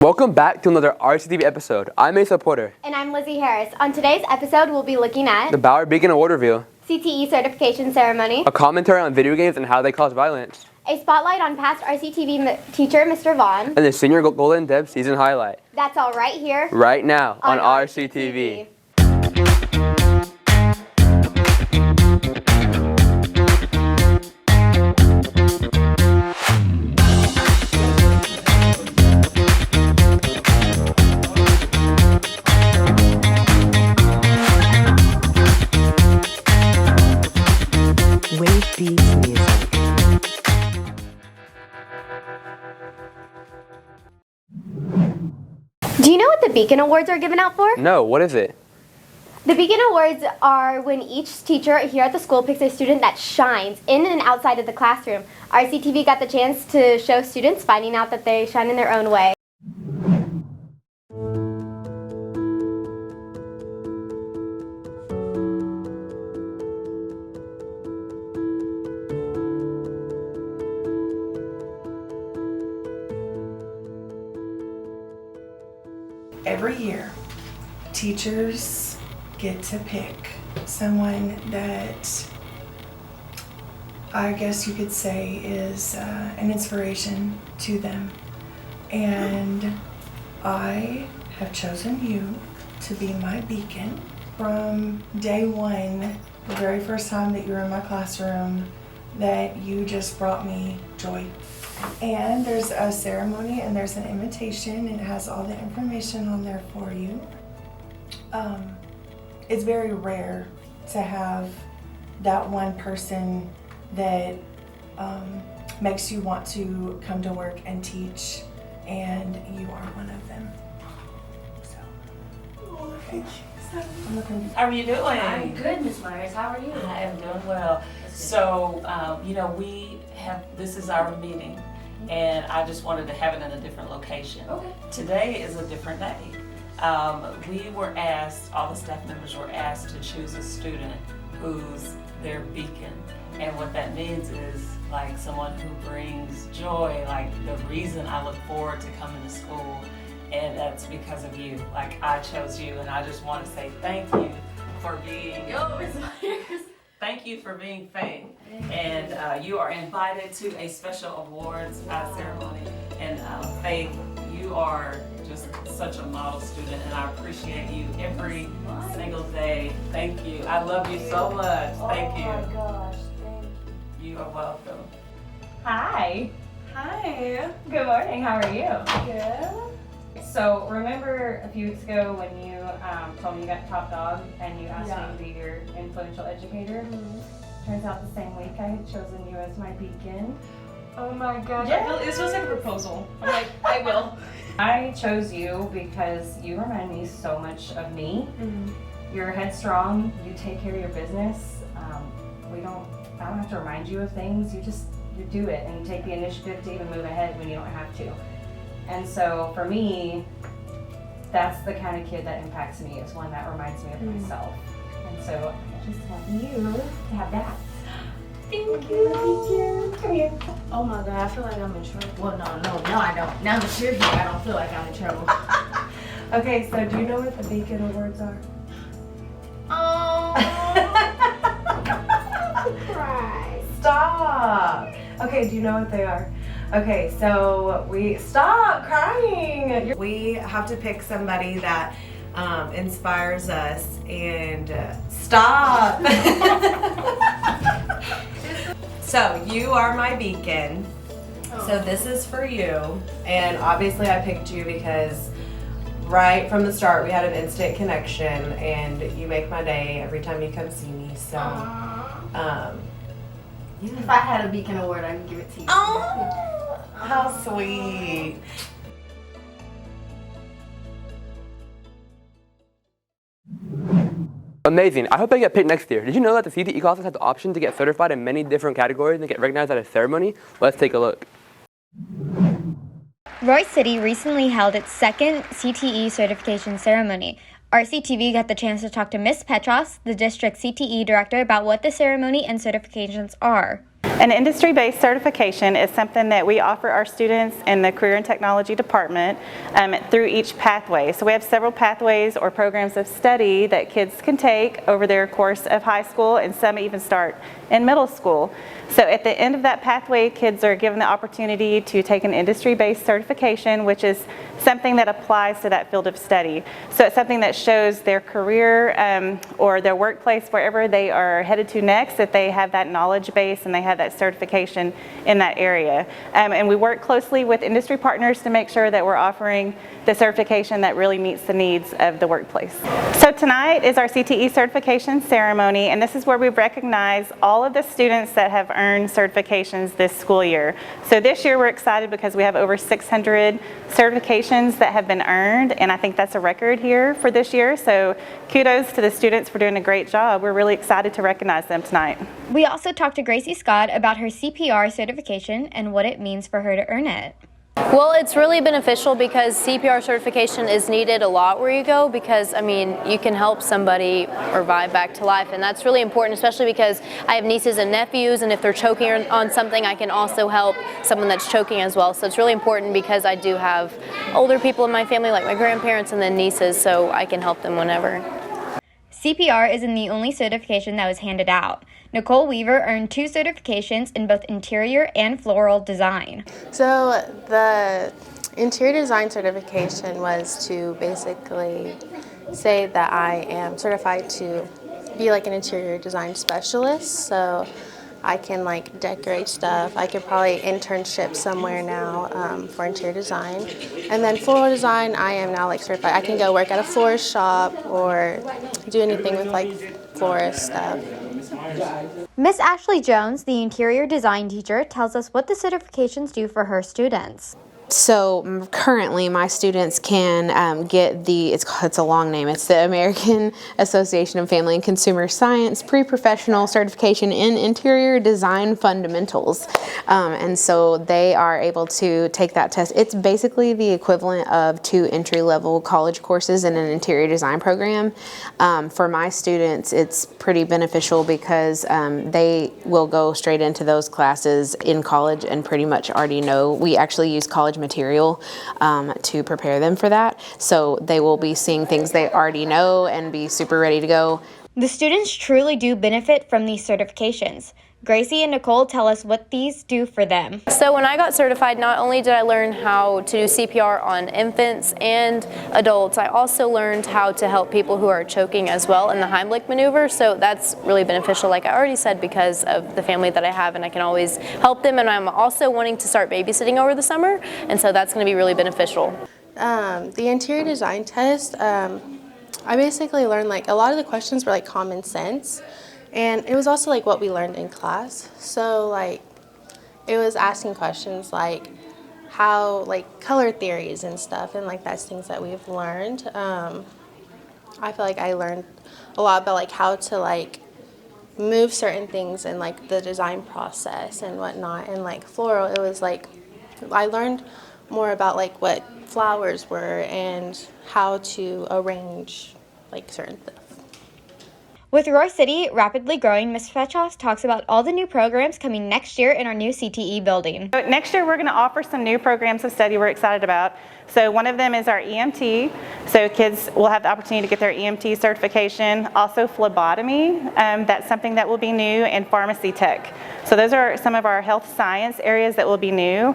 Welcome back to another RCTV episode. I'm Asa Porter. And I'm Lizzy Harris. On today's episode, we'll be looking at the Bauer Beacon Award reveal, CTE Certification Ceremony, a commentary on video games and how they cause violence, a spotlight on past RCTV teacher Mr. Vaughn, and the senior Golden Debs season highlight. That's all right here, right now on RCTV. Do you know what the Beacon Awards are given out for? No, what is it? The Beacon Awards are when each teacher here at the school picks a student that shines in and outside of the classroom. RCTV got the chance to show students finding out that they shine in their own way. Every year, teachers get to pick someone that I guess you could say is an inspiration to them. And I have chosen you to be my beacon. From day one, the very first time that you were in my classroom, that you just brought me joy. And there's a ceremony and there's an invitation and it has all the information on there for you. It's very rare to have that one person that makes you want to come to work and teach, and you are one of them. So, thank you. How are you doing? I'm good, Miss Myers. How are you? I am doing well. So, this is our meeting, and I just wanted to have it in a different location. Okay. Today is a different day. We were asked, all the staff members were asked to choose a student who's their beacon. And what that means is like someone who brings joy, like the reason I look forward to coming to school. And that's because of you. Like, I chose you, and I just want to say thank you for being Thank you for being Faith. And you are invited to a special awards ceremony. And Faith, you are just such a model student, and I appreciate you every single day. Thank you. I love you so much. Thank you. Oh my gosh, thank you. You are welcome. Hi. Hi. Good morning. How are you? Good. So remember a few weeks ago when you told me you got top dog and you asked me to be your influential educator? Turns out the same week I had chosen you as my beacon. Oh my gosh. Yeah. This feels like a proposal. I'm like, I will. I chose you because you remind me so much of me. You're headstrong. You take care of your business. I don't have to remind you of things. You do it, and you take the initiative to even move ahead when you don't have to. And so for me, that's the kind of kid that impacts me. It's one that reminds me of myself. And so I just want you to have that. Thank you. Come here. Oh my god, I feel like I'm in trouble. Well, no, I don't. Now that you're here, I don't feel like I'm in trouble. Okay, so do you know what the Beacon Awards are? Oh. Surprise. Stop. Okay, do you know what they are? Okay, so stop crying. We have to pick somebody that inspires us and stop. So you are my beacon. So this is for you. And obviously I picked you because right from the start we had an instant connection, and you make my day every time you come see me. So If I had a Beacon Award, I could give it to you. oh, how sweet. Amazing. I hope I get picked next year. Did you know that the CTE classes have the option to get certified in many different categories and get recognized at a ceremony? Let's take a look. Roy City recently held its second CTE Certification Ceremony. RCTV got the chance to talk to Ms. Petros, the district CTE director, about what the ceremony and certifications are. An industry-based certification is something that we offer our students in the Career and Technology Department through each pathway. So we have several pathways or programs of study that kids can take over their course of high school, and some even start in middle school. So at the end of that pathway, kids are given the opportunity to take an industry-based certification, which is something that applies to that field of study. So it's something that shows their career or their workplace, wherever they are headed to next, that they have that knowledge base and they have that certification in that area. And we work closely with industry partners to make sure that we're offering the certification that really meets the needs of the workplace. So tonight is our CTE Certification Ceremony, and this is where we recognize all of the students that have earned certifications this school year. So this year we're excited because we have over 600 certifications that have been earned, and I think that's a record here for this year. So kudos to the students for doing a great job. We're really excited to recognize them tonight. We also talked to Gracie Scott about her CPR certification and what it means for her to earn it. Well, it's really beneficial because CPR certification is needed a lot where you go, because I mean you can help somebody revive back to life, and that's really important, especially because I have nieces and nephews, and if they're choking on something, I can also help someone that's choking as well. So it's really important because I do have older people in my family, like my grandparents and then nieces, so I can help them whenever. CPR isn't the only certification that was handed out. Nicole Weaver earned 2 certifications in both interior and floral design. So the interior design certification was to basically say that I am certified to be like an interior design specialist. So I can like decorate stuff. I could probably internship somewhere now for interior design. And then floral design, I am now like certified. I can go work at a florist shop or do anything with like florist stuff. Miss Ashley Jones, the interior design teacher, tells us what the certifications do for her students. So currently my students can get it's a long name, it's the American Association of Family and Consumer Science Pre-Professional Certification in Interior Design Fundamentals. And so they are able to take that test. It's basically the equivalent of 2 entry-level college courses in an interior design program. For my students, it's pretty beneficial because they will go straight into those classes in college and pretty much already know. We actually use college material to prepare them for that. So they will be seeing things they already know and be super ready to go. The students truly do benefit from these certifications. Gracie and Nicole tell us what these do for them. So when I got certified, not only did I learn how to do CPR on infants and adults, I also learned how to help people who are choking as well in the Heimlich maneuver. So that's really beneficial, like I already said, because of the family that I have, and I can always help them. And I'm also wanting to start babysitting over the summer, and so that's going to be really beneficial. The interior design test, I basically learned like a lot of the questions were like common sense. And it was also like what we learned in class. So like it was asking questions like how like color theories and stuff, and like that's things that we've learned. I feel like I learned a lot about like how to like move certain things in like the design process and whatnot. And like floral, it was like I learned more about like what flowers were and how to arrange like certain stuff. With Roy City rapidly growing, Ms. Fetchoff talks about all the new programs coming next year in our new CTE building. Next year we're going to offer some new programs of study we're excited about. So one of them is our EMT. So kids will have the opportunity to get their EMT certification. Also phlebotomy, that's something that will be new, and pharmacy tech. So those are some of our health science areas that will be new.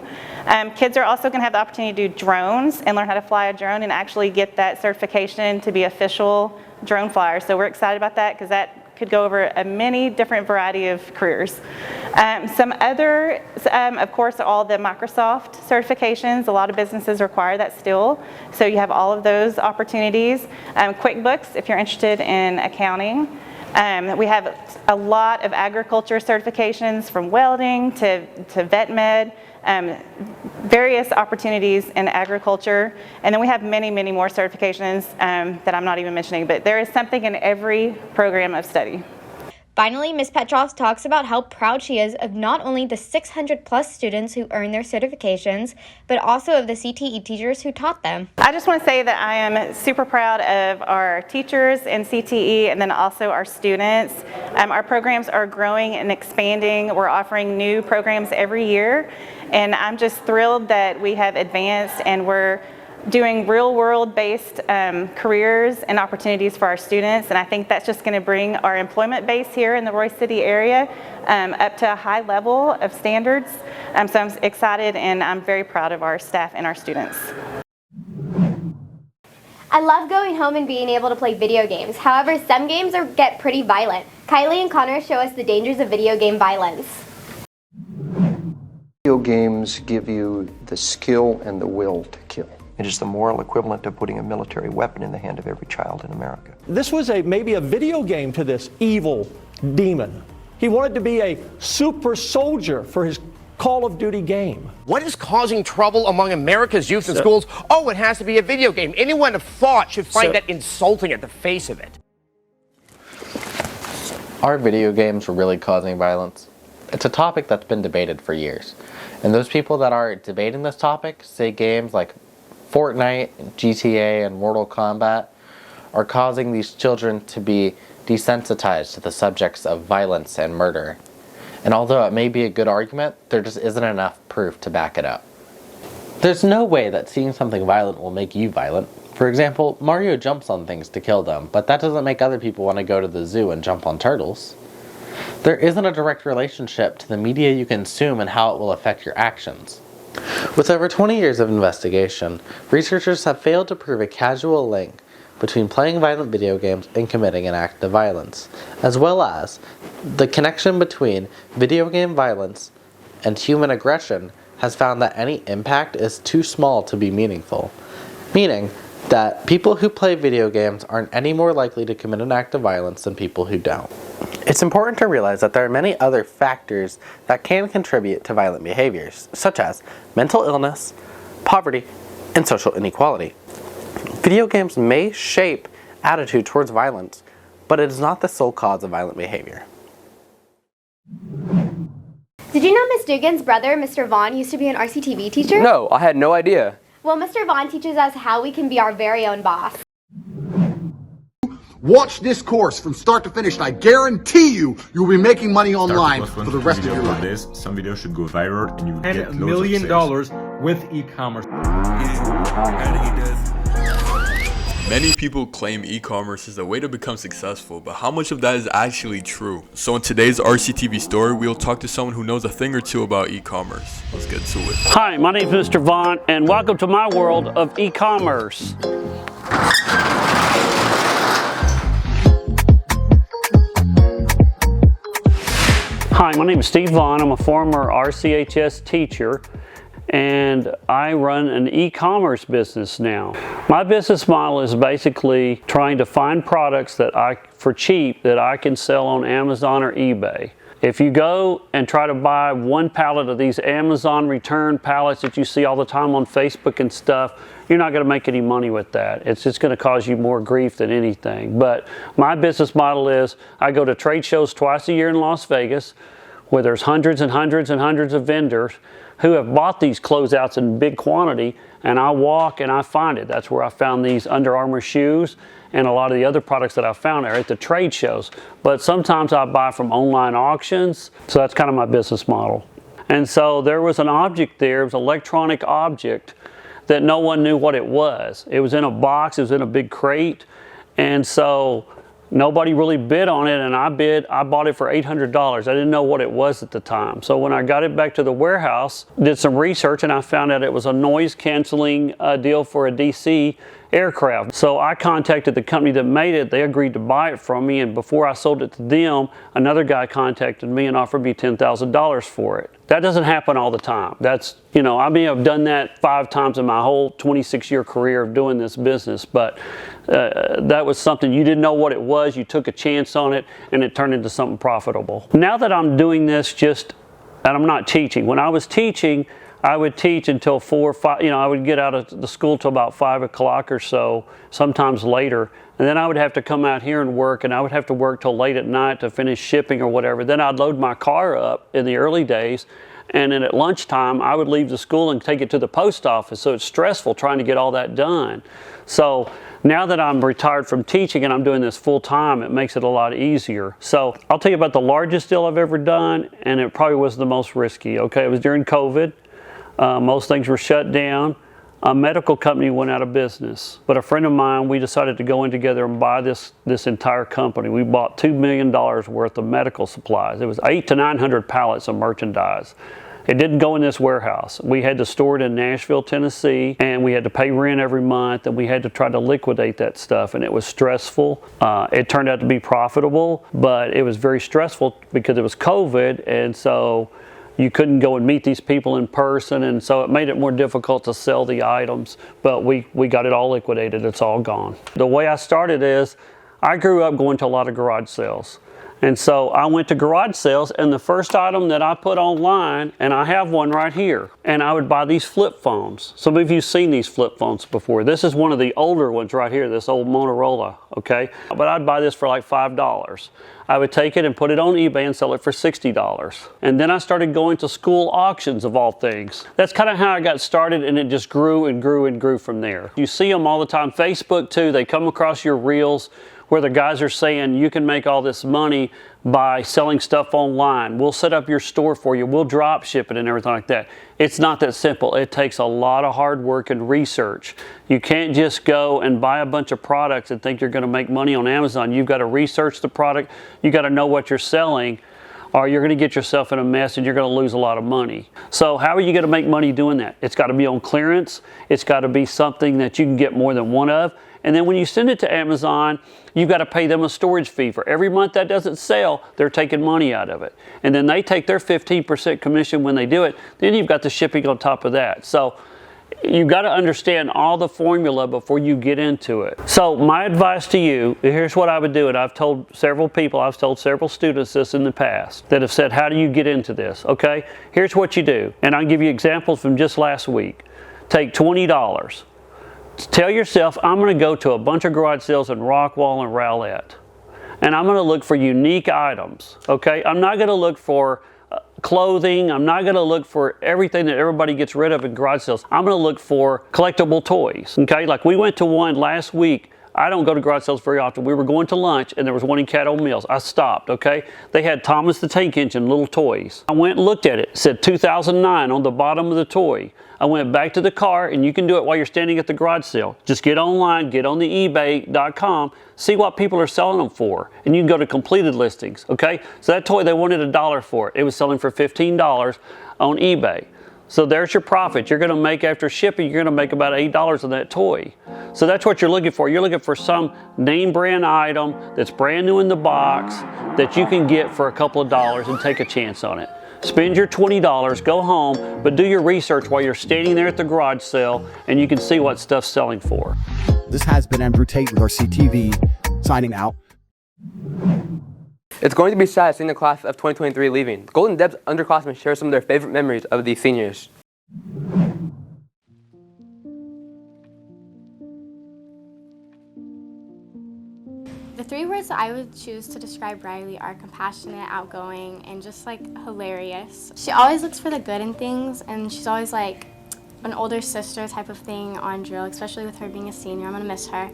Kids are also going to have the opportunity to do drones and learn how to fly a drone and actually get that certification to be official drone flyer. So we're excited about that because that could go over a many different variety of careers. Some other, of course, all the Microsoft certifications. A lot of businesses require that still. So you have all of those opportunities. QuickBooks, if you're interested in accounting. We have a lot of agriculture certifications from welding to vet med. Various opportunities in agriculture, and then we have many, many more certifications that I'm not even mentioning, but there is something in every program of study. Finally, Ms. Petroff talks about how proud she is of not only the 600 plus students who earned their certifications, but also of the CTE teachers who taught them. I just want to say that I am super proud of our teachers in CTE and then also our students. Our programs are growing and expanding. We're offering new programs every year, and I'm just thrilled that we have advanced and we're doing real-world based careers and opportunities for our students, and I think that's just going to bring our employment base here in the Royce City area up to a high level of standards. So I'm excited, and I'm very proud of our staff and our students. I love going home and being able to play video games. However, some games get pretty violent. Kylie and Connor show us the dangers of video game violence. Video games give you the skill and the will to kill. It is the moral equivalent of putting a military weapon in the hand of every child in America. This was maybe a video game to this evil demon. He wanted to be a super soldier for his Call of Duty game. What is causing trouble among America's youth in schools? Oh, it has to be a video game. Anyone of thought should find that insulting at the face of it. Are video games really causing violence? It's a topic that's been debated for years. And those people that are debating this topic say games like Fortnite, GTA, and Mortal Kombat are causing these children to be desensitized to the subjects of violence and murder. And although it may be a good argument, there just isn't enough proof to back it up. There's no way that seeing something violent will make you violent. For example, Mario jumps on things to kill them, but that doesn't make other people want to go to the zoo and jump on turtles. There isn't a direct relationship to the media you consume and how it will affect your actions. With over 20 years of investigation, researchers have failed to prove a causal link between playing violent video games and committing an act of violence, as well as the connection between video game violence and human aggression has found that any impact is too small to be meaningful, meaning that people who play video games aren't any more likely to commit an act of violence than people who don't. It's important to realize that there are many other factors that can contribute to violent behaviors, such as mental illness, poverty, and social inequality. Video games may shape attitude towards violence, but it is not the sole cause of violent behavior. Did you know Miss Dugan's brother, Mr. Vaughn, used to be an RCTV teacher? No, I had no idea. Well, Mr. Vaughn teaches us how we can be our very own boss. Watch this course from start to finish, and I guarantee you'll be making money online for the rest of your life. This, some videos should go viral and you get $1 million with e-commerce. Many people claim e-commerce is a way to become successful, but how much of that is actually true? So in today's RCTV story, we'll talk to someone who knows a thing or two about e-commerce. Let's get to it. Hi, my name is Mr. Vaughn, and welcome to my world of e-commerce. Hi, my name is Steve Vaughn. I'm a former RCHS teacher, and I run an e-commerce business now. My business model is basically trying to find products for cheap that I can sell on Amazon or eBay. If you go and try to buy one pallet of these Amazon return pallets that you see all the time on Facebook and stuff, you're not going to make any money with that. It's just going to cause you more grief than anything. But my business model is I go to trade shows twice a year in Las Vegas where there's hundreds and hundreds and hundreds of vendors who have bought these closeouts in big quantity, and I walk and I find it. That's where I found these Under Armour shoes and a lot of the other products that I found are at the trade shows. But sometimes I buy from online auctions, so that's kind of my business model. And so there was an object there, it was an electronic object that no one knew what it was. It was in a box, it was in a big crate, and so nobody really bid on it, and I bought it for $800. I didn't know what it was at the time. So when I got it back to the warehouse, did some research, and I found out it was a noise canceling deal for a DC aircraft. So I contacted the company that made it. They agreed to buy it from me, and before I sold it to them, another guy contacted me and offered me $10,000 for it. That doesn't happen all the time. That's, you know, I may have done that 5 times in my whole 26-year career of doing this business, but that was something you didn't know what it was. You took a chance on it, and it turned into something profitable. Now that I'm doing this and I'm not teaching. When I was teaching, I would teach until 4 or 5, I would get out of the school till about 5 o'clock or so, sometimes later. And then I would have to come out here and work, and I would have to work till late at night to finish shipping or whatever. Then I'd load my car up in the early days, and then at lunchtime I would leave the school and take it to the post office. So it's stressful trying to get all that done. So now that I'm retired from teaching and I'm doing this full time, it makes it a lot easier. So I'll tell you about the largest deal I've ever done, and it probably was the most risky. Okay, it was during COVID. Most things were shut down. A medical company went out of business, but a friend of mine, we decided to go in together and buy this entire company. We bought $2 million worth of medical supplies. It was 800 to 900 pallets of merchandise. It didn't go in this warehouse. We had to store it in Nashville, Tennessee, and we had to pay rent every month, and we had to try to liquidate that stuff, and it was stressful. It turned out to be profitable, but it was very stressful because it was COVID, and so you couldn't go and meet these people in person, and so it made it more difficult to sell the items, but we got it all liquidated. It's all gone. The way I started is I grew up going to a lot of garage sales. And so I went to garage sales, and the first item that I put online, and I have one right here, and I would buy these flip phones. Some of you have seen these flip phones before. This is one of the older ones right here, this old Motorola, okay? But I'd buy this for like $5. I would take it and put it on eBay and sell it for $60. And then I started going to school auctions, of all things. That's kind of how I got started, and it just grew and grew and grew from there. You see them all the time. Facebook too, they come across your reels where the guys are saying you can make all this money by selling stuff online. We'll set up your store for you. We'll drop ship it and everything like that. It's not that simple. It takes a lot of hard work and research. You can't just go and buy a bunch of products and think you're going to make money on Amazon. You've got to research the product. You've got to know what you're selling, or you're going to get yourself in a mess and you're going to lose a lot of money. So how are you going to make money doing that? It's got to be on clearance. It's got to be something that you can get more than one of. And then when you send it to Amazon, you've got to pay them a storage fee. For every month that doesn't sell, they're taking money out of it. And then they take their 15% commission when they do it. Then you've got the shipping on top of that. So you've got to understand all the formula before you get into it. So my advice to you, here's what I would do. And I've told several people, I've told several students this in the past that have said, how do you get into this? Okay, here's what you do. And I'll give you examples from just last week. Take $20. Tell yourself, I'm going to go to a bunch of garage sales in Rockwall and Rowlett, and I'm going to look for unique items, okay? I'm not going to look for clothing. I'm not going to look for everything that everybody gets rid of in garage sales. I'm going to look for collectible toys, okay? Like we went to one last week. I don't go to garage sales very often. We were going to lunch, and there was one in Caddo Mills. I stopped, okay? They had Thomas the Tank Engine little toys. I went and looked at it. It said 2009 on the bottom of the toy. I went back to the car, and you can do it while you're standing at the garage sale. Just get online, get on the ebay.com, see what people are selling them for, and you can go to completed listings, okay? So that toy, they wanted $1 for it. It was selling for $15 on eBay. So there's your profit. You're going to make, after shipping, you're going to make about $8 on that toy. So that's what you're looking for. You're looking for some name brand item that's brand new in the box that you can get for a couple of dollars and take a chance on it. Spend your $20, go home, but do your research while you're standing there at the garage sale, and you can see what stuff's selling for. This has been Andrew Tate with RCTV, signing out. It's going to be sad seeing the class of 2023 leaving. Golden Debs underclassmen share some of their favorite memories of these seniors. The three words that I would choose to describe Riley are compassionate, outgoing, and just like hilarious. She always looks for the good in things, and she's always like an older sister type of thing on drill, especially with her being a senior. I'm gonna miss her.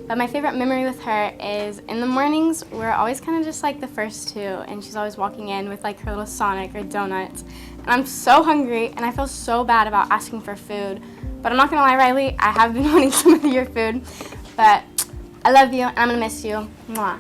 But my favorite memory with her is in the mornings, we're always kind of just like the first two, and she's always walking in with like her little Sonic or donuts. And I'm so hungry, and I feel so bad about asking for food. But I'm not gonna lie, Riley, I have been wanting some of your food. But I love you, and I'm gonna miss you. Mwah.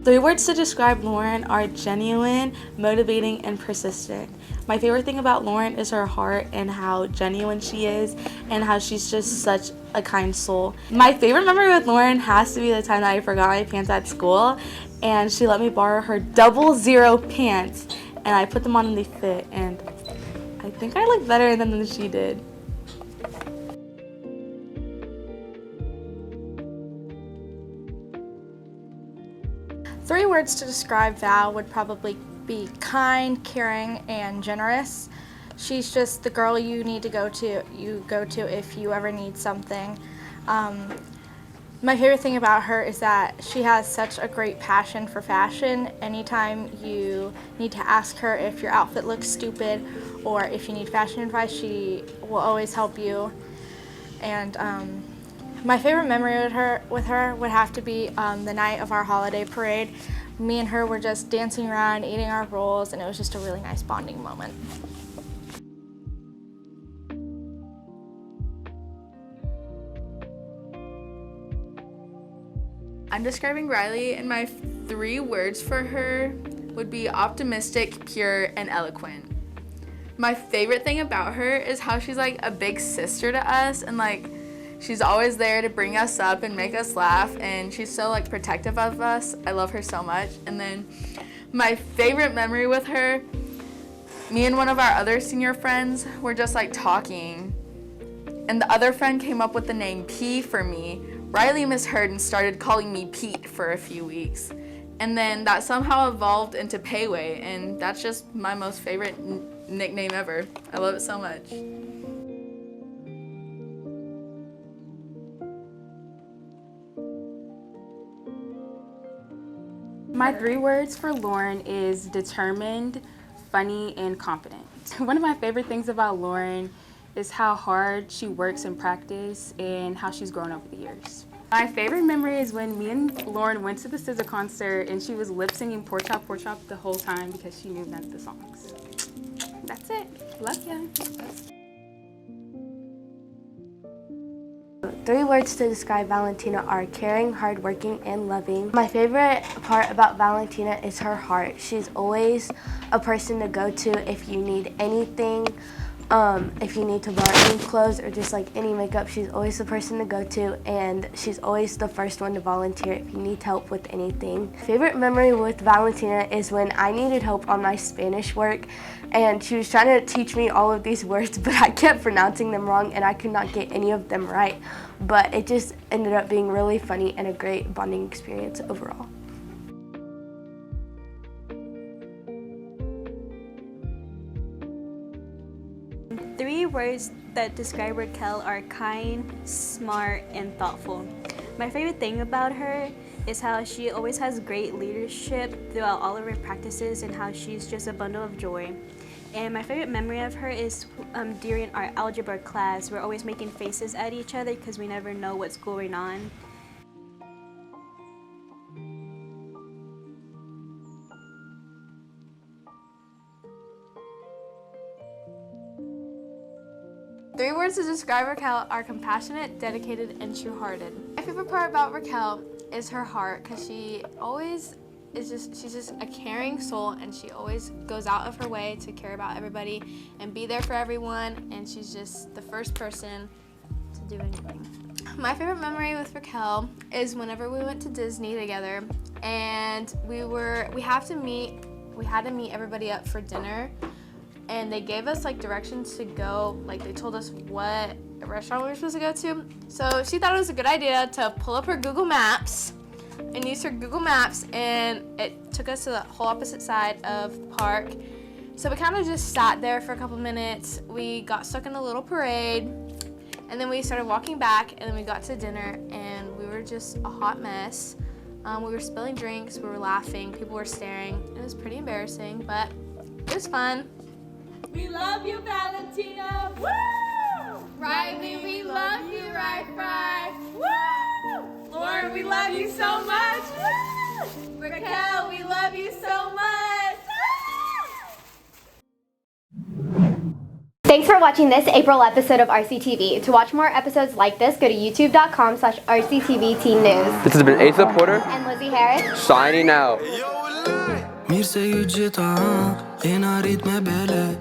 Three words to describe Lauren are genuine, motivating, and persistent. My favorite thing about Lauren is her heart and how genuine she is and how she's just such a kind soul. My favorite memory with Lauren has to be the time that I forgot my pants at school and she let me borrow her 00 pants and I put them on and they fit, and I think I look better in them than she did. Three words to describe Val would probably be kind, caring, and generous. She's just the girl you need to go to if you ever need something. My favorite thing about her is that she has such a great passion for fashion. Anytime you need to ask her if your outfit looks stupid or if you need fashion advice, she will always help you. And my favorite memory with her would have to be the night of our holiday parade. Me and her were just dancing around, eating our rolls, and it was just a really nice bonding moment. I'm describing Riley, and my 3 words for her would be optimistic, pure, and eloquent. My favorite thing about her is how she's like a big sister to us, and like she's always there to bring us up and make us laugh, and she's so like protective of us. I love her so much. And then my favorite memory with her, me and one of our other senior friends were just like talking, and the other friend came up with the name P for me. Riley misheard and started calling me Pete for a few weeks. And then that somehow evolved into Payway, and that's just my most favorite nickname ever. I love it so much. My 3 words for Lauren is determined, funny, and confident. One of my favorite things about Lauren is how hard she works in practice and how she's grown over the years. My favorite memory is when me and Lauren went to the SZA concert and she was lip singing Pork Chop the whole time because she knew none of the songs. That's it. Love ya. 3 words to describe Valentina are caring, hardworking, and loving. My favorite part about Valentina is her heart. She's always a person to go to if you need anything. If you need to borrow any clothes or just like any makeup, she's always the person to go to, and she's always the first one to volunteer if you need help with anything. Favorite memory with Valentina is when I needed help on my Spanish work, and she was trying to teach me all of these words, but I kept pronouncing them wrong and I could not get any of them right. But it just ended up being really funny and a great bonding experience overall. Three words that describe Raquel are kind, smart, and thoughtful. My favorite thing about her is how she always has great leadership throughout all of her practices and how she's just a bundle of joy. And my favorite memory of her is during our algebra class. We're always making faces at each other because we never know what's going on. Three words to describe Raquel are compassionate, dedicated, and true-hearted. My favorite part about Raquel is her heart, because she's just a caring soul, and she always goes out of her way to care about everybody and be there for everyone, and she's just the first person to do anything. My favorite memory with Raquel is whenever we went to Disney together, and we had to meet everybody up for dinner. And they gave us like directions to go, like they told us what restaurant we were supposed to go to. So she thought it was a good idea to pull up her Google Maps and use her Google Maps, and it took us to the whole opposite side of the park. So we kind of just sat there for a couple minutes. We got stuck in a little parade, and then we started walking back, and then we got to dinner, and we were just a hot mess. We were spilling drinks, we were laughing, people were staring. It was pretty embarrassing, but it was fun. We love you, Valentina. Woo! Riley, we love you, Fry. Woo! Lauren, we love you so much. Woo! Raquel, we love you so much. Woo! Thanks for watching this April episode of RCTV. To watch more episodes like this, go to youtube.com/RCTV Teen News. This has been Asa Porter and Lizzy Harris signing out. Mirë se ju gjitha, jena rit me bele.